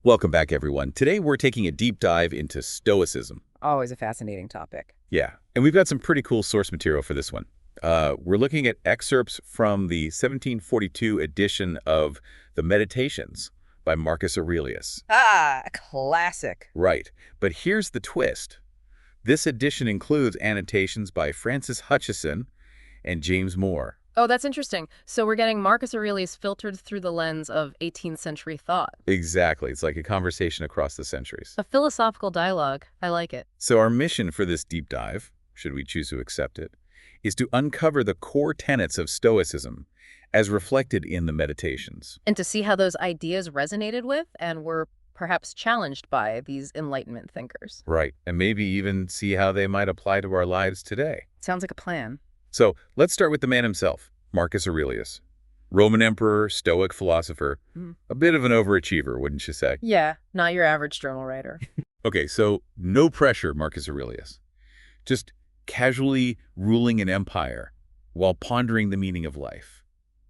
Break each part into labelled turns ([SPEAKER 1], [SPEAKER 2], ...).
[SPEAKER 1] Welcome back, everyone. Today, we're taking a deep dive into Stoicism.
[SPEAKER 2] Always a fascinating topic.
[SPEAKER 1] Yeah, and we've got some pretty cool source material for this one. We're looking at excerpts from the 1742 edition of the Meditations by Marcus Aurelius.
[SPEAKER 2] Ah, a classic.
[SPEAKER 1] Right, but here's the twist. This edition includes annotations by Francis Hutcheson and James Moore.
[SPEAKER 3] Oh, that's interesting. So we're getting Marcus Aurelius filtered through the lens of 18th century thought.
[SPEAKER 1] Exactly, it's like a conversation across the centuries.
[SPEAKER 3] A philosophical dialogue. I like it.
[SPEAKER 1] So our mission for this deep dive, should we choose to accept it, is to uncover the core tenets of Stoicism as reflected in the Meditations.
[SPEAKER 3] And to see how those ideas resonated with and were perhaps challenged by these Enlightenment thinkers.
[SPEAKER 1] Right, and maybe even see how they might apply to our lives today.
[SPEAKER 2] Sounds like a plan.
[SPEAKER 1] So let's start with the man himself, Marcus Aurelius. Roman emperor, Stoic philosopher, a bit of an overachiever, wouldn't you say?
[SPEAKER 3] Yeah, not your average journal writer.
[SPEAKER 1] Okay, so no pressure, Marcus Aurelius. Just casually ruling an empire while pondering the meaning of life.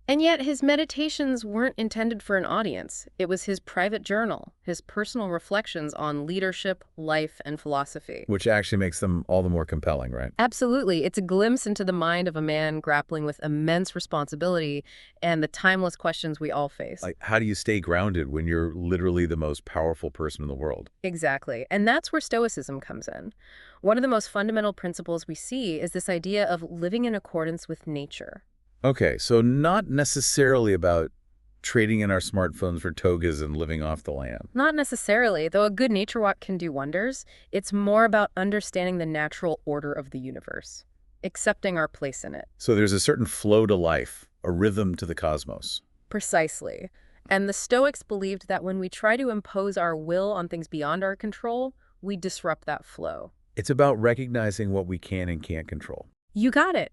[SPEAKER 3] And yet his meditations weren't intended for an audience. It was his private journal, his personal reflections on leadership, life, and philosophy.
[SPEAKER 1] Which actually makes them all the more compelling, right?
[SPEAKER 3] Absolutely. It's a glimpse into the mind of a man grappling with immense responsibility and the timeless questions we all face.
[SPEAKER 1] Like, how do you stay grounded when you're literally the most powerful person in the world?
[SPEAKER 3] Exactly. And that's where Stoicism comes in. One of the most fundamental principles we see is this idea of living in accordance with nature.
[SPEAKER 1] Okay, so not necessarily about trading in our smartphones for togas and living off the land.
[SPEAKER 3] Not necessarily, though a good nature walk can do wonders. It's more about understanding the natural order of the universe, accepting our place in it.
[SPEAKER 1] So there's a certain flow to life, a rhythm to the cosmos.
[SPEAKER 3] Precisely. And the Stoics believed that when we try to impose our will on things beyond our control, we disrupt that flow.
[SPEAKER 1] It's about recognizing what we can and can't control.
[SPEAKER 3] You got it.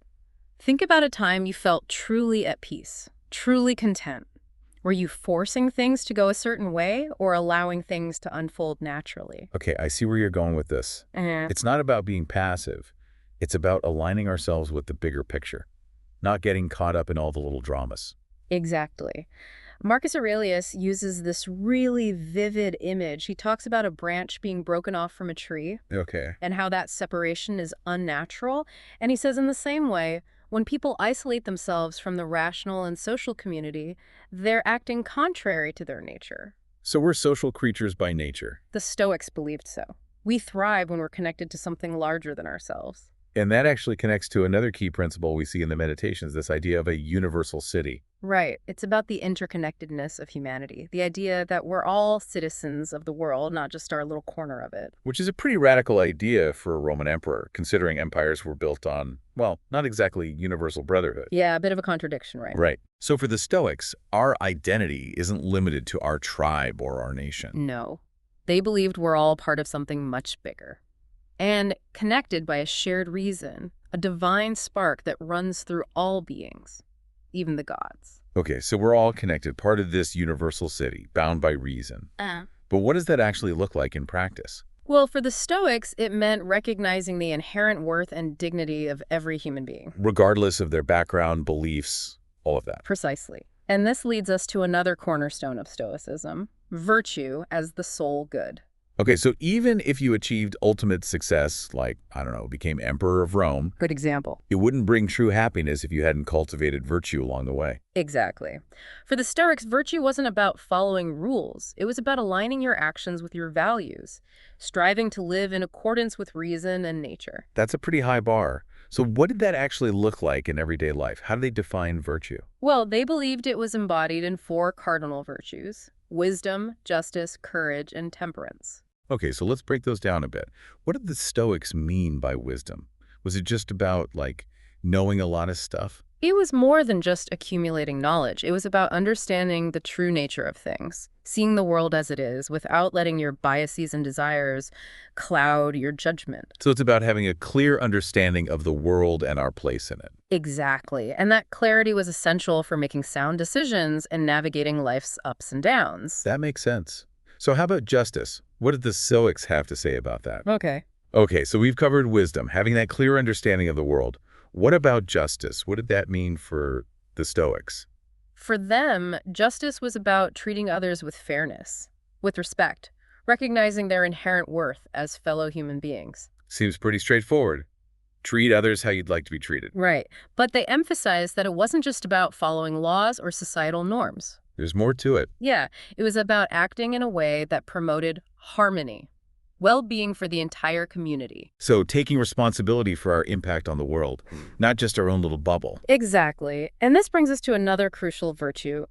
[SPEAKER 3] Think about a time you felt truly at peace, truly content. Were you forcing things to go a certain way or allowing things to unfold naturally?
[SPEAKER 1] Okay, I see where you're going with this. It's not about being passive. It's about aligning ourselves with the bigger picture, not getting caught up in all the little dramas.
[SPEAKER 3] Exactly. Marcus Aurelius uses this really vivid image. He talks about a branch being broken off from a tree
[SPEAKER 1] Okay.
[SPEAKER 3] and how that separation is unnatural. And he says in the same way, when people isolate themselves from the rational and social community, they're acting contrary to their nature.
[SPEAKER 1] So we're social creatures by nature.
[SPEAKER 3] The Stoics believed so. We thrive when we're connected to something larger than ourselves.
[SPEAKER 1] And that actually connects to another key principle we see in the Meditations, this idea of a universal city.
[SPEAKER 3] Right. It's about the interconnectedness of humanity, the idea that we're all citizens of the world, not just our little corner of it.
[SPEAKER 1] Which is a pretty radical idea for a Roman emperor, considering empires were built on, well, not exactly universal brotherhood.
[SPEAKER 3] Yeah, a bit of a contradiction, right?
[SPEAKER 1] Right. So for the Stoics, our identity isn't limited to our tribe or our nation.
[SPEAKER 3] No. They believed we're all part of something much bigger. And connected by a shared reason, a divine spark that runs through all beings, even the gods.
[SPEAKER 1] Okay, so we're all connected, part of this universal city, bound by reason. But what does that actually look like in practice?
[SPEAKER 3] Well, for the Stoics, it meant recognizing the inherent worth and dignity of every human being.
[SPEAKER 1] Regardless of their background, beliefs, all of that.
[SPEAKER 3] Precisely. And this leads us to another cornerstone of Stoicism, virtue as the sole good.
[SPEAKER 1] Okay, so even if you achieved ultimate success, like, I don't know, became emperor of Rome,
[SPEAKER 3] Good example.
[SPEAKER 1] it wouldn't bring true happiness if you hadn't cultivated virtue along the way.
[SPEAKER 3] Exactly. For the Stoics, virtue wasn't about following rules. It was about aligning your actions with your values, striving to live in accordance with reason and nature.
[SPEAKER 1] That's a pretty high bar. So what did that actually look like in everyday life? How do they define virtue?
[SPEAKER 3] Well, they believed it was embodied in 4 cardinal virtues: wisdom, justice, courage, and temperance.
[SPEAKER 1] Okay, so let's break those down a bit. What did the Stoics mean by wisdom? Was it just about, like, knowing a lot of stuff?
[SPEAKER 3] It was more than just accumulating knowledge. It was about understanding the true nature of things, seeing the world as it is without letting your biases and desires cloud your judgment.
[SPEAKER 1] So it's about having a clear understanding of the world and our place in it.
[SPEAKER 3] Exactly. And that clarity was essential for making sound decisions and navigating life's ups and downs.
[SPEAKER 1] That makes sense. So how about justice? What did the Stoics have to say about that?
[SPEAKER 3] Okay.
[SPEAKER 1] Okay, so we've covered wisdom, having that clear understanding of the world. What about justice? What did that mean for the Stoics?
[SPEAKER 3] For them, justice was about treating others with fairness, with respect, recognizing their inherent worth as fellow human beings.
[SPEAKER 1] Seems pretty straightforward. Treat others how you'd like to be treated.
[SPEAKER 3] Right. But they emphasized that it wasn't just about following laws or societal norms.
[SPEAKER 1] There's more to it.
[SPEAKER 3] Yeah, it was about acting in a way that promoted harmony, well-being for the entire community.
[SPEAKER 1] So taking responsibility for our impact on the world, not just our own little bubble.
[SPEAKER 3] Exactly. And this brings us to another crucial virtue,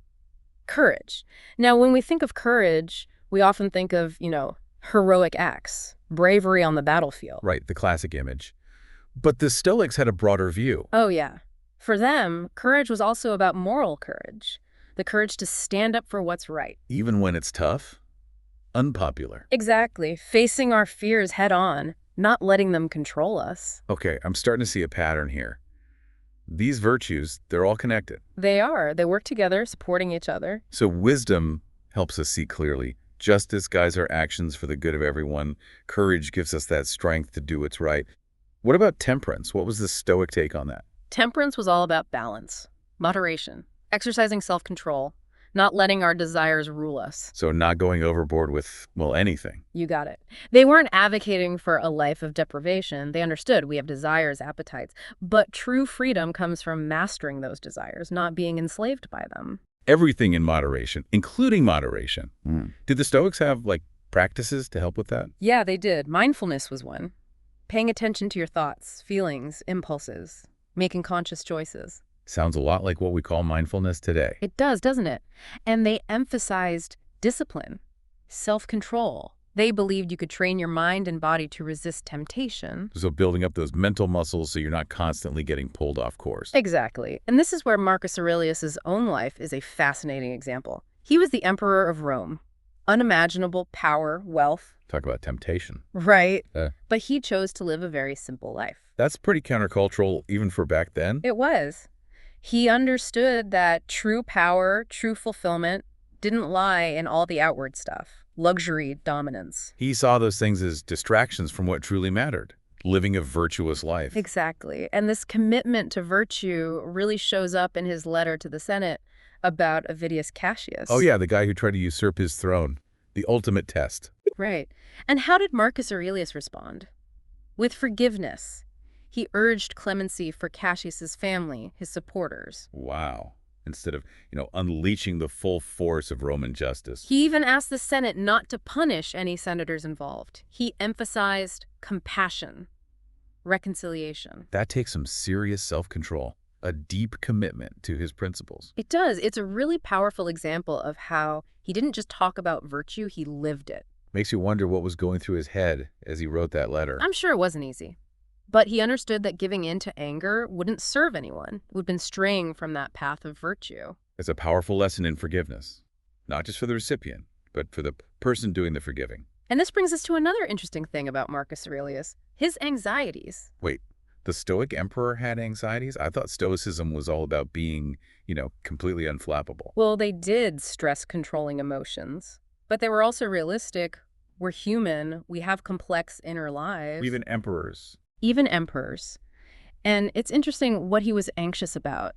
[SPEAKER 3] courage. Now, when we think of courage, we often think of, heroic acts, bravery on the battlefield.
[SPEAKER 1] Right, the classic image. But the Stoics had a broader view.
[SPEAKER 3] Oh, yeah. For them, courage was also about moral courage, the courage to stand up for what's right.
[SPEAKER 1] Even when it's tough, unpopular.
[SPEAKER 3] Exactly. Facing our fears head on, not letting them control us.
[SPEAKER 1] Okay, I'm starting to see a pattern here. These virtues, they're all connected.
[SPEAKER 3] They are. They work together, supporting each other.
[SPEAKER 1] So wisdom helps us see clearly. Justice guides our actions for the good of everyone. Courage gives us that strength to do what's right. What about temperance? What was the Stoic take on that?
[SPEAKER 3] Temperance was all about balance, moderation, exercising self-control, not letting our desires rule us.
[SPEAKER 1] So not going overboard with, well, anything.
[SPEAKER 3] You got it. They weren't advocating for a life of deprivation. They understood we have desires, appetites. But true freedom comes from mastering those desires, not being enslaved by them.
[SPEAKER 1] Everything in moderation, including moderation. Did the Stoics have, practices to help with that?
[SPEAKER 3] Yeah, they did. Mindfulness was one. Paying attention to your thoughts, feelings, impulses, making conscious choices.
[SPEAKER 1] Sounds a lot like what we call mindfulness today.
[SPEAKER 3] It does, doesn't it? And they emphasized discipline, self-control. They believed you could train your mind and body to resist temptation.
[SPEAKER 1] So building up those mental muscles so you're not constantly getting pulled off course.
[SPEAKER 3] Exactly. And this is where Marcus Aurelius' own life is a fascinating example. He was the emperor of Rome. Unimaginable power, wealth.
[SPEAKER 1] Talk about temptation.
[SPEAKER 3] Right. But he chose to live a very simple life.
[SPEAKER 1] That's pretty countercultural even for back then.
[SPEAKER 3] It was. He understood that true power, true fulfillment didn't lie in all the outward stuff. Luxury, dominance.
[SPEAKER 1] He saw those things as distractions from what truly mattered. Living a virtuous life.
[SPEAKER 3] Exactly. And this commitment to virtue really shows up in his letter to the Senate about Avidius Cassius.
[SPEAKER 1] Oh yeah, the guy who tried to usurp his throne. The ultimate test.
[SPEAKER 3] Right. And how did Marcus Aurelius respond? With forgiveness. He urged clemency for Cassius's family, his supporters.
[SPEAKER 1] Wow. Instead of, unleashing the full force of Roman justice.
[SPEAKER 3] He even asked the Senate not to punish any senators involved. He emphasized compassion, reconciliation.
[SPEAKER 1] That takes some serious self-control, a deep commitment to his principles.
[SPEAKER 3] It does. It's a really powerful example of how he didn't just talk about virtue, he lived it.
[SPEAKER 1] Makes you wonder what was going through his head as he wrote that letter.
[SPEAKER 3] I'm sure it wasn't easy. But he understood that giving in to anger wouldn't serve anyone, would have been straying from that path of virtue.
[SPEAKER 1] It's a powerful lesson in forgiveness, not just for the recipient, but for the person doing the forgiving.
[SPEAKER 3] And this brings us to another interesting thing about Marcus Aurelius, his anxieties.
[SPEAKER 1] Wait, the Stoic emperor had anxieties? I thought Stoicism was all about being, completely unflappable.
[SPEAKER 3] Well, they did stress controlling emotions, but they were also realistic. We're human. We have complex inner lives.
[SPEAKER 1] Even emperors.
[SPEAKER 3] Even emperors. And it's interesting what he was anxious about.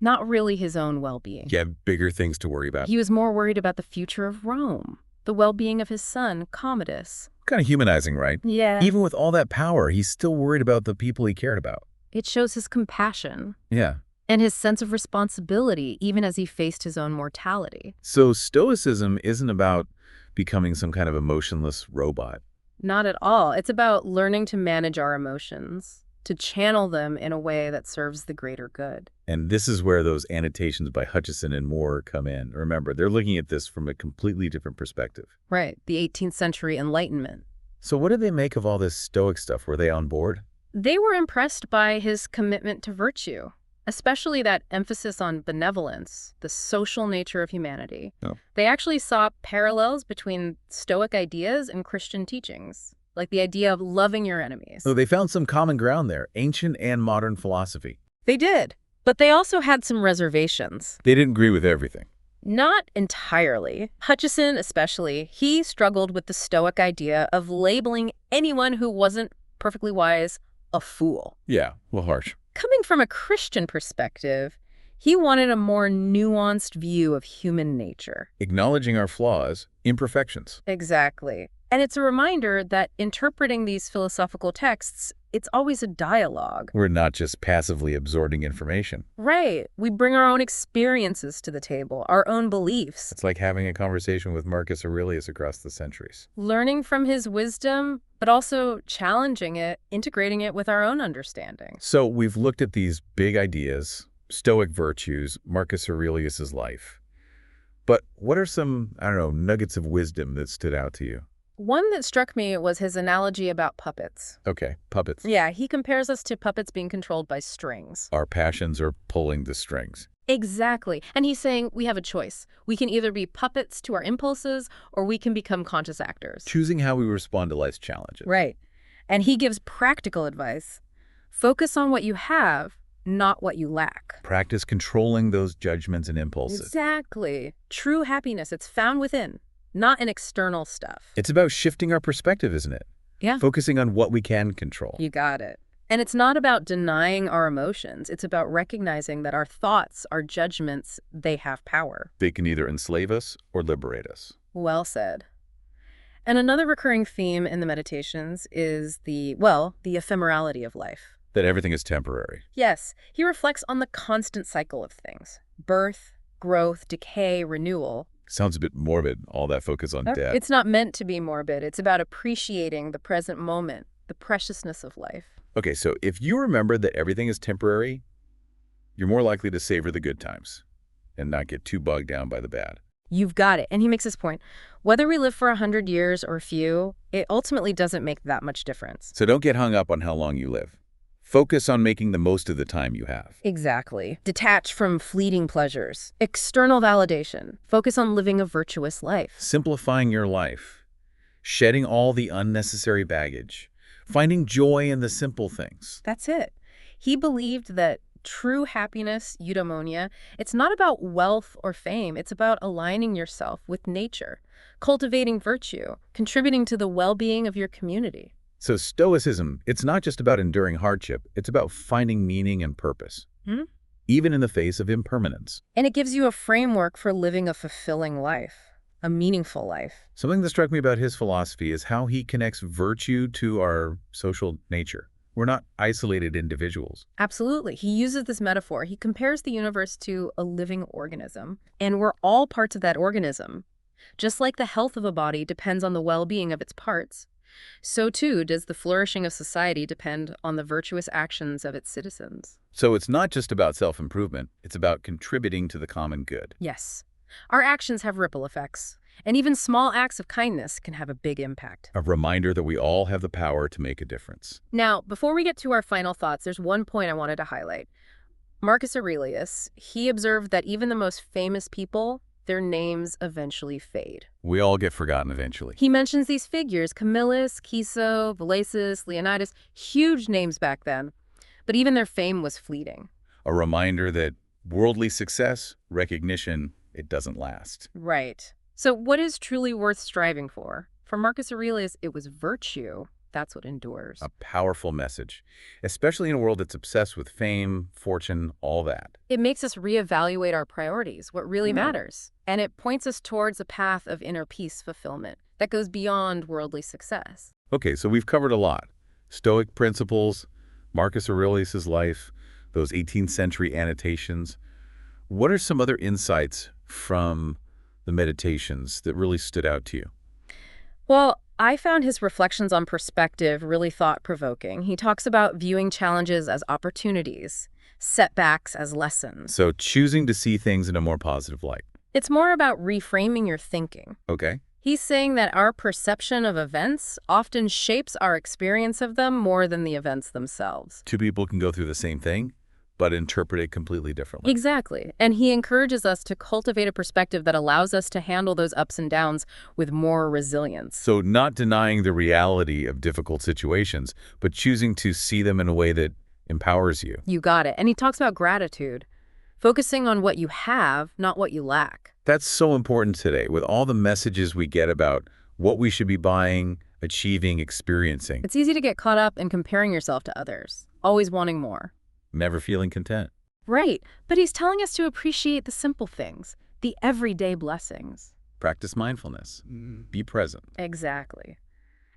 [SPEAKER 3] Not really his own well-being.
[SPEAKER 1] Yeah, bigger things to worry about.
[SPEAKER 3] He was more worried about the future of Rome, the well-being of his son, Commodus.
[SPEAKER 1] Kind of humanizing, right?
[SPEAKER 3] Yeah.
[SPEAKER 1] Even with all that power, he's still worried about the people he cared about.
[SPEAKER 3] It shows his compassion.
[SPEAKER 1] Yeah.
[SPEAKER 3] And his sense of responsibility, even as he faced his own mortality.
[SPEAKER 1] So Stoicism isn't about becoming some kind of emotionless robot.
[SPEAKER 3] Not at all. It's about learning to manage our emotions, to channel them in a way that serves the greater good.
[SPEAKER 1] And this is where those annotations by Hutcheson and Moore come in. Remember, they're looking at this from a completely different perspective.
[SPEAKER 3] Right, the 18th century Enlightenment.
[SPEAKER 1] So what did they make of all this Stoic stuff? Were they on board?
[SPEAKER 3] They were impressed by his commitment to virtue, especially that emphasis on benevolence, the social nature of humanity.
[SPEAKER 1] Oh.
[SPEAKER 3] They actually saw parallels between Stoic ideas and Christian teachings, like the idea of loving your enemies.
[SPEAKER 1] So they found some common ground there, ancient and modern philosophy.
[SPEAKER 3] They did, but they also had some reservations.
[SPEAKER 1] They didn't agree with everything.
[SPEAKER 3] Not entirely. Hutcheson especially, he struggled with the Stoic idea of labeling anyone who wasn't perfectly wise a fool.
[SPEAKER 1] Yeah, well, harsh.
[SPEAKER 3] Coming from a Christian perspective, He wanted a more nuanced view of human nature.
[SPEAKER 1] Acknowledging our flaws, imperfections.
[SPEAKER 3] Exactly. And it's a reminder that interpreting these philosophical texts, it's always a dialogue.
[SPEAKER 1] We're not just passively absorbing information.
[SPEAKER 3] Right. We bring our own experiences to the table, our own beliefs.
[SPEAKER 1] It's like having a conversation with Marcus Aurelius across the centuries.
[SPEAKER 3] Learning from his wisdom, but also challenging it, integrating it with our own understanding.
[SPEAKER 1] So we've looked at these big ideas, Stoic virtues, Marcus Aurelius's life. But what are some, nuggets of wisdom that stood out to you?
[SPEAKER 3] One that struck me was his analogy about puppets.
[SPEAKER 1] Okay, puppets.
[SPEAKER 3] Yeah, he compares us to puppets being controlled by strings.
[SPEAKER 1] Our passions are pulling the strings.
[SPEAKER 3] Exactly. And he's saying we have a choice. We can either be puppets to our impulses or we can become conscious actors.
[SPEAKER 1] Choosing how we respond to life's challenges.
[SPEAKER 3] Right. And he gives practical advice. Focus on what you have, not what you lack.
[SPEAKER 1] Practice controlling those judgments and impulses.
[SPEAKER 3] Exactly. True happiness, it's found within, not in external stuff.
[SPEAKER 1] It's about shifting our perspective, isn't it?
[SPEAKER 3] Yeah.
[SPEAKER 1] Focusing on what we can control.
[SPEAKER 3] You got it. And it's not about denying our emotions. It's about recognizing that our thoughts, our judgments, they have power.
[SPEAKER 1] They can either enslave us or liberate us.
[SPEAKER 3] Well said. And another recurring theme in the meditations is the ephemerality of life.
[SPEAKER 1] That everything is temporary.
[SPEAKER 3] Yes, he reflects on the constant cycle of things. Birth, growth, decay, renewal.
[SPEAKER 1] Sounds a bit morbid, all that focus on death.
[SPEAKER 3] It's not meant to be morbid. It's about appreciating the present moment, the preciousness of life.
[SPEAKER 1] Okay, so if you remember that everything is temporary, you're more likely to savor the good times and not get too bogged down by the bad.
[SPEAKER 3] You've got it. And he makes this point. Whether we live for 100 years or a few, it ultimately doesn't make that much difference.
[SPEAKER 1] So don't get hung up on how long you live. Focus on making the most of the time you have.
[SPEAKER 3] Exactly. Detach from fleeting pleasures. External validation. Focus on living a virtuous life.
[SPEAKER 1] Simplifying your life. Shedding all the unnecessary baggage. Finding joy in the simple things.
[SPEAKER 3] That's it. He believed that true happiness, eudaimonia, it's not about wealth or fame. It's about aligning yourself with nature, cultivating virtue, contributing to the well-being of your community.
[SPEAKER 1] So Stoicism, it's not just about enduring hardship. It's about finding meaning and purpose, even in the face of impermanence.
[SPEAKER 3] And it gives you a framework for living a fulfilling life, a meaningful life.
[SPEAKER 1] Something that struck me about his philosophy is how he connects virtue to our social nature. We're not isolated individuals.
[SPEAKER 3] Absolutely. He uses this metaphor. He compares the universe to a living organism, and we're all parts of that organism. Just like the health of a body depends on the well-being of its parts, so too does the flourishing of society depend on the virtuous actions of its citizens.
[SPEAKER 1] So it's not just about self-improvement. It's about contributing to the common good.
[SPEAKER 3] Yes. Our actions have ripple effects, and even small acts of kindness can have a big impact.
[SPEAKER 1] A reminder that we all have the power to make a difference.
[SPEAKER 3] Now, before we get to our final thoughts, there's one point I wanted to highlight. Marcus Aurelius, he observed that even the most famous people, their names eventually fade.
[SPEAKER 1] We all get forgotten eventually.
[SPEAKER 3] He mentions these figures, Camillus, Piso, Valesius, Leonidas, huge names back then, but even their fame was fleeting.
[SPEAKER 1] A reminder that worldly success, recognition, it doesn't last.
[SPEAKER 3] Right. So what is truly worth striving for? For Marcus Aurelius, it was virtue. That's what endures.
[SPEAKER 1] A powerful message, especially in a world that's obsessed with fame, fortune, all that.
[SPEAKER 3] It makes us reevaluate our priorities, what really matters. And it points us towards a path of inner peace fulfillment that goes beyond worldly success.
[SPEAKER 1] Okay, so we've covered a lot. Stoic principles, Marcus Aurelius' life, those 18th century annotations. What are some other insights from the meditations that really stood out to you?
[SPEAKER 3] Well, I found his reflections on perspective really thought-provoking. He talks about viewing challenges as opportunities, setbacks as lessons.
[SPEAKER 1] So choosing to see things in a more positive light.
[SPEAKER 3] It's more about reframing your thinking.
[SPEAKER 1] Okay.
[SPEAKER 3] He's saying that our perception of events often shapes our experience of them more than the events themselves.
[SPEAKER 1] Two people can go through the same thing, but interpret it completely differently.
[SPEAKER 3] Exactly. And he encourages us to cultivate a perspective that allows us to handle those ups and downs with more resilience.
[SPEAKER 1] So not denying the reality of difficult situations, but choosing to see them in a way that empowers you.
[SPEAKER 3] You got it. And he talks about gratitude, focusing on what you have, not what you lack.
[SPEAKER 1] That's so important today with all the messages we get about what we should be buying, achieving, experiencing.
[SPEAKER 3] It's easy to get caught up in comparing yourself to others, always wanting more.
[SPEAKER 1] Never feeling content.
[SPEAKER 3] Right, but he's telling us to appreciate the simple things, the everyday blessings.
[SPEAKER 1] Practice mindfulness. Be present.
[SPEAKER 3] Exactly.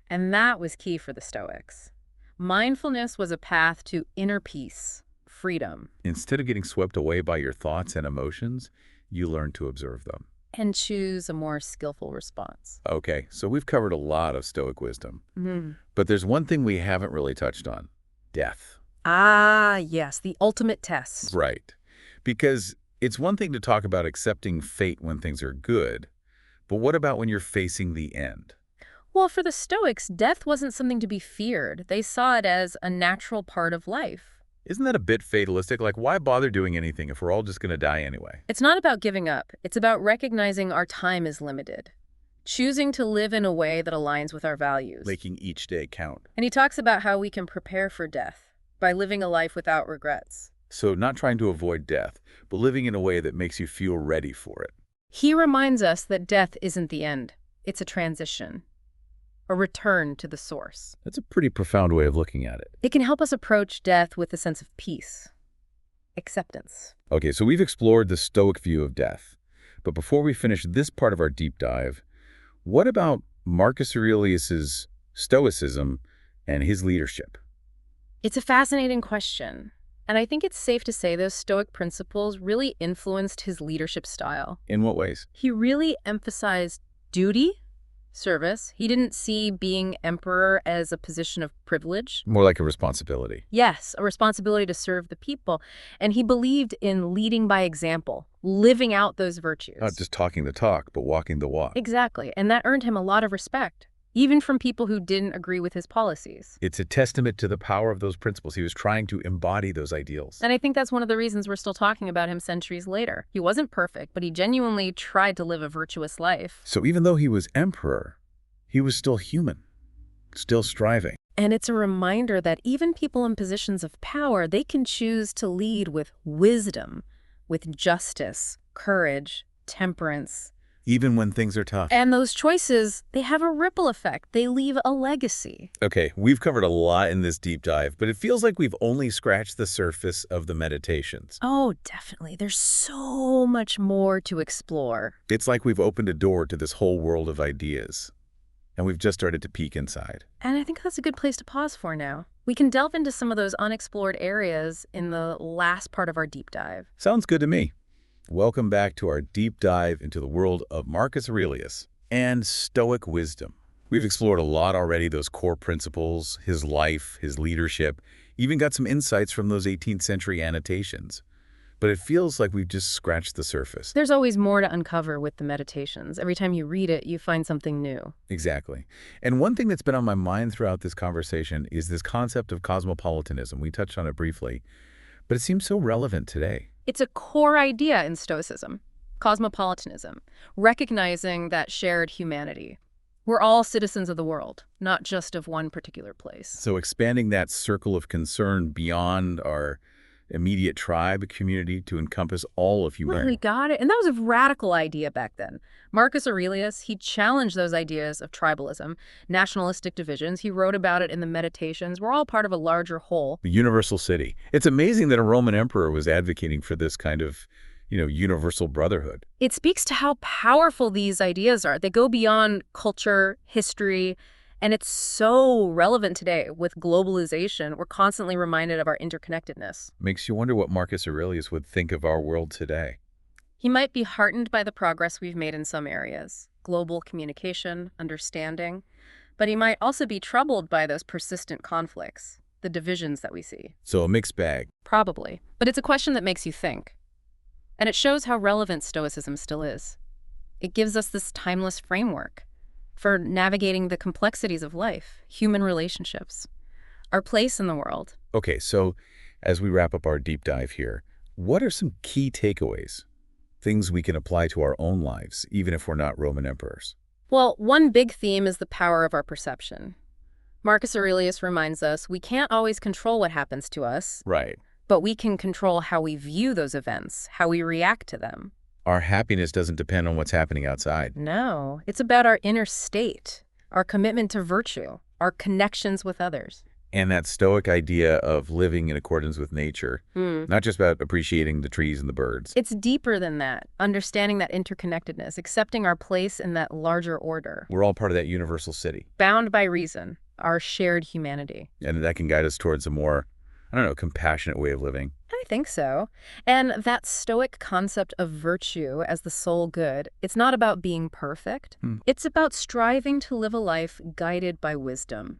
[SPEAKER 3] And that was key for the Stoics. Mindfulness was a path to inner peace, freedom,
[SPEAKER 1] Instead of getting swept away by your thoughts and emotions, you learn to observe them.
[SPEAKER 3] and choose a more skillful response.
[SPEAKER 1] Okay, so we've covered a lot of Stoic wisdom.
[SPEAKER 3] Mm.
[SPEAKER 1] But there's one thing we haven't really touched on. Death.
[SPEAKER 3] Ah, yes, the ultimate test.
[SPEAKER 1] Right. Because it's one thing to talk about accepting fate when things are good, but what about when you're facing the end?
[SPEAKER 3] Well, for the Stoics, death wasn't something to be feared. They saw it as a natural part of life.
[SPEAKER 1] Isn't that a bit fatalistic? Like, why bother doing anything if we're all just going to die anyway?
[SPEAKER 3] It's not about giving up. It's about recognizing our time is limited, choosing to live in a way that aligns with our values.
[SPEAKER 1] Making each day count.
[SPEAKER 3] And he talks about how we can prepare for death by living a life without regrets.
[SPEAKER 1] So not trying to avoid death, but living in a way that makes you feel ready for it.
[SPEAKER 3] He reminds us that death isn't the end. It's a transition, a return to the source.
[SPEAKER 1] That's a pretty profound way of looking at it.
[SPEAKER 3] It can help us approach death with a sense of peace, acceptance.
[SPEAKER 1] Okay, so we've explored the Stoic view of death. But before we finish this part of our deep dive, what about Marcus Aurelius's Stoicism and his leadership?
[SPEAKER 3] It's a fascinating question. And I think it's safe to say those Stoic principles really influenced his leadership style.
[SPEAKER 1] In what ways?
[SPEAKER 3] He really emphasized duty, service. He didn't see being emperor as a position of privilege.
[SPEAKER 1] More like a responsibility.
[SPEAKER 3] Yes, a responsibility to serve the people. And he believed in leading by example, living out those virtues.
[SPEAKER 1] Not just talking the talk, but walking the walk.
[SPEAKER 3] Exactly. And that earned him a lot of respect, even from people who didn't agree with his policies.
[SPEAKER 1] It's a testament to the power of those principles. He was trying to embody those ideals.
[SPEAKER 3] And I think that's one of the reasons we're still talking about him centuries later. He wasn't perfect, but he genuinely tried to live a virtuous life.
[SPEAKER 1] So even though he was emperor, he was still human, still striving.
[SPEAKER 3] And it's a reminder that even people in positions of power, they can choose to lead with wisdom, with justice, courage, temperance.
[SPEAKER 1] Even when things are tough.
[SPEAKER 3] And those choices, they have a ripple effect. They leave a legacy.
[SPEAKER 1] Okay, we've covered a lot in this deep dive, but it feels like we've only scratched the surface of the meditations.
[SPEAKER 3] Oh, definitely. There's so much more to explore.
[SPEAKER 1] It's like we've opened a door to this whole world of ideas, and we've just started to peek inside.
[SPEAKER 3] And I think that's a good place to pause for now. We can delve into some of those unexplored areas in the last part of our deep dive.
[SPEAKER 1] Sounds good to me. Welcome back to our deep dive into the world of Marcus Aurelius and Stoic wisdom. We've explored a lot already, those core principles, his life, his leadership, even got some insights from those 18th century annotations. But it feels like we've just scratched the surface.
[SPEAKER 3] There's always more to uncover with the meditations. Every time you read it, you find something new.
[SPEAKER 1] Exactly. And one thing that's been on my mind throughout this conversation is this concept of cosmopolitanism. We touched on it briefly, but it seems so relevant today.
[SPEAKER 3] It's a core idea in Stoicism, cosmopolitanism, recognizing that shared humanity. We're all citizens of the world, not just of one particular place.
[SPEAKER 1] So expanding that circle of concern beyond our immediate tribe community to encompass all of humanity.
[SPEAKER 3] Really got it. And that was a radical idea back then. Marcus Aurelius, he challenged those ideas of tribalism, nationalistic divisions. He wrote about it in the Meditations. We're all part of a larger whole.
[SPEAKER 1] The universal city. It's amazing that a Roman emperor was advocating for this kind of, universal brotherhood.
[SPEAKER 3] It speaks to how powerful these ideas are. They go beyond culture, history, and it's so relevant today with globalization. We're constantly reminded of our interconnectedness.
[SPEAKER 1] Makes you wonder what Marcus Aurelius would think of our world today.
[SPEAKER 3] He might be heartened by the progress we've made in some areas, global communication, understanding, but he might also be troubled by those persistent conflicts, the divisions that we see.
[SPEAKER 1] So a mixed bag.
[SPEAKER 3] Probably. But it's a question that makes you think. And it shows how relevant Stoicism still is. It gives us this timeless framework for navigating the complexities of life, human relationships, our place in the world.
[SPEAKER 1] Okay, so as we wrap up our deep dive here, what are some key takeaways? Things we can apply to our own lives, even if we're not Roman emperors?
[SPEAKER 3] Well, one big theme is the power of our perception. Marcus Aurelius reminds us we can't always control what happens to us,
[SPEAKER 1] Right.
[SPEAKER 3] but we can control how we view those events, how we react to them.
[SPEAKER 1] Our happiness doesn't depend on what's happening outside.
[SPEAKER 3] No, it's about our inner state, our commitment to virtue, our connections with others.
[SPEAKER 1] And that Stoic idea of living in accordance with nature,
[SPEAKER 3] Hmm.
[SPEAKER 1] not just about appreciating the trees and the birds.
[SPEAKER 3] It's deeper than that, understanding that interconnectedness, accepting our place in that larger order,
[SPEAKER 1] We're all part of that universal city.
[SPEAKER 3] bound by reason, our shared humanity.
[SPEAKER 1] And that can guide us towards a more, I don't know, compassionate way of living.
[SPEAKER 3] I think so. And that Stoic concept of virtue as the sole good, it's not about being perfect.
[SPEAKER 1] Hmm.
[SPEAKER 3] It's about striving to live a life guided by wisdom,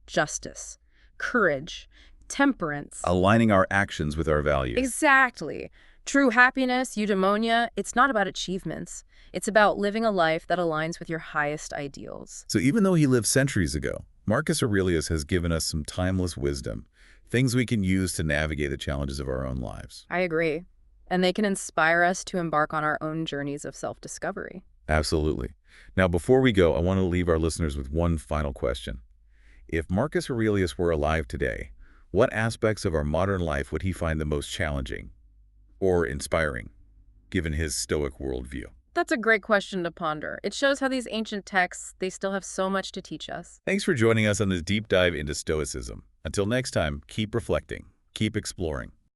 [SPEAKER 3] justice, courage, temperance.
[SPEAKER 1] Aligning our actions with our values.
[SPEAKER 3] Exactly. True happiness, eudaimonia, it's not about achievements. It's about living a life that aligns with your highest ideals.
[SPEAKER 1] So even though he lived centuries ago, Marcus Aurelius has given us some timeless wisdom, things we can use to navigate the challenges of our own lives.
[SPEAKER 3] I agree. And they can inspire us to embark on our own journeys of self-discovery.
[SPEAKER 1] Absolutely. Now, before we go, I want to leave our listeners with one final question. If Marcus Aurelius were alive today, what aspects of our modern life would he find the most challenging or inspiring, given his Stoic worldview?
[SPEAKER 3] That's a great question to ponder. It shows how these ancient texts, they still have so much to teach us.
[SPEAKER 1] Thanks for joining us on this deep dive into Stoicism. Until next time, keep reflecting, keep exploring.